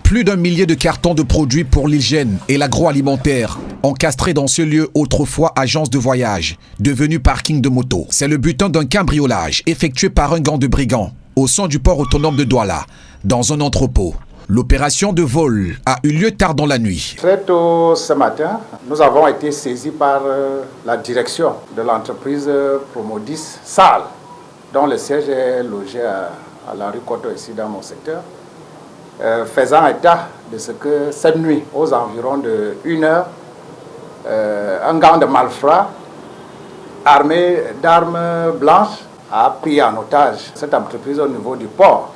Plus d'1 millier de cartons de produits pour l'hygiène et l'agroalimentaire encastrés dans ce lieu autrefois agence de voyage, devenu parking de moto. C'est le butin d'un cambriolage effectué par un gang de brigands au sein du port autonome de Douala, dans un entrepôt. L'opération de vol a eu lieu tard dans la nuit. Très tôt ce matin, nous avons été saisis par la direction de l'entreprise Promodis Sal, dont le siège est logé à la rue Koto, ici dans mon secteur, faisant état de ce que cette nuit, aux environs de 1 heure, un gang de malfrats armé d'armes blanches a pris en otage cette entreprise au niveau du port.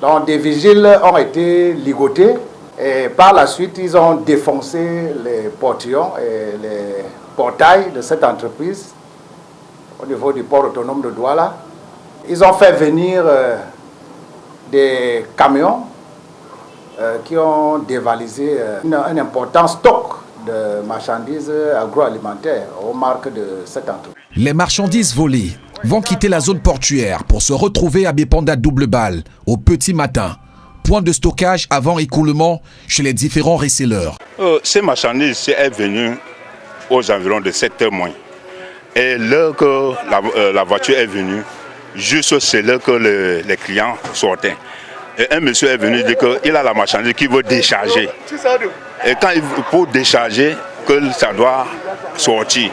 Donc des vigiles ont été ligotés et par la suite ils ont défoncé les portillons et les portails de cette entreprise au niveau du port autonome de Douala. Ils ont fait venir des camions qui ont dévalisé un important stock de marchandises agroalimentaires aux marques de cette entreprise. Les marchandises volées vont quitter la zone portuaire pour se retrouver à Bépanda Double Balle au petit matin. Point de stockage avant écoulement chez les différents resellers. Ces marchandises sont venues aux environs de 7h moins. Et l'heure que la voiture est venue, juste c'est l'heure que les clients sortaient. Et un monsieur est venu dire qu'il a la marchandise qu'il veut décharger. Et quand il faut décharger, que ça doit sortir.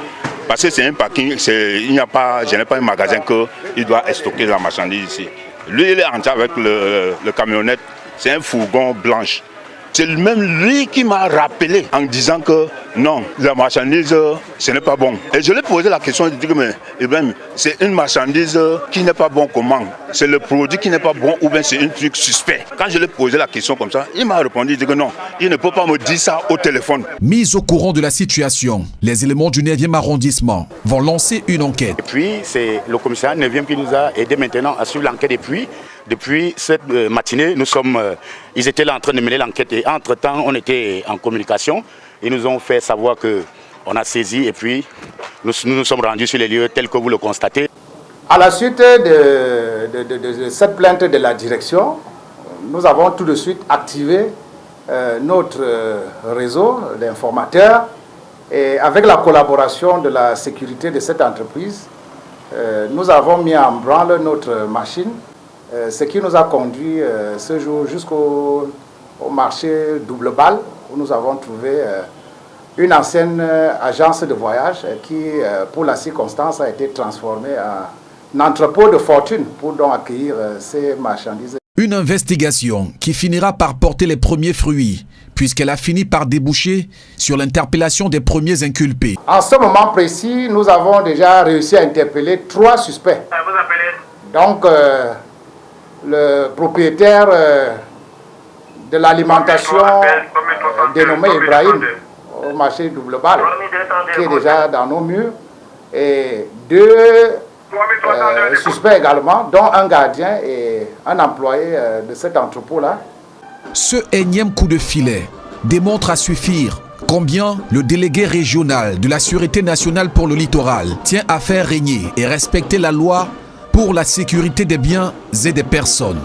Parce que c'est un parking, je n'ai pas un magasin qu'il doit stocker la marchandise ici. Lui, il est entré avec le camionnette, c'est un fourgon blanche. C'est même lui qui m'a rappelé en disant que non, la marchandise, ce n'est pas bon. Et je lui ai posé la question, je lui ai dit mais Ibrahim, c'est une marchandise qui n'est pas bon comment? C'est le produit qui n'est pas bon ou bien c'est un truc suspect? Quand je lui ai posé la question comme ça, il m'a répondu, il dit que non, il ne peut pas me dire ça au téléphone. Mis au courant de la situation, les éléments du 9e arrondissement vont lancer une enquête. Et puis, c'est le commissariat 9e qui nous a aidé maintenant à suivre l'enquête. Et puis, depuis cette matinée, ils étaient là en train de mener l'enquête et entre-temps, on était en communication. Ils nous ont fait savoir qu'on a saisi et puis nous nous sommes rendus sur les lieux tels que vous le constatez. À la suite de cette plainte de la direction, nous avons tout de suite activé notre réseau d'informateurs et avec la collaboration de la sécurité de cette entreprise, nous avons mis en branle notre machine. Ce qui nous a conduit ce jour jusqu'au marché Double Balle, où nous avons trouvé une ancienne agence de voyage qui, pour la circonstance, a été transformée en entrepôt de fortune pour donc accueillir ces marchandises. Une investigation qui finira par porter les premiers fruits, puisqu'elle a fini par déboucher sur l'interpellation des premiers inculpés. En ce moment précis, nous avons déjà réussi à interpeller 3 suspects. Donc, le propriétaire de l'alimentation dénommé Ibrahim au marché Double Balle, qui est déjà dans nos murs, et 2 suspects également, dont un gardien et un employé de cet entrepôt-là. Ce énième coup de filet démontre à suffire combien le délégué régional de la Sûreté nationale pour le littoral tient à faire régner et respecter la loi pour la sécurité des biens et des personnes.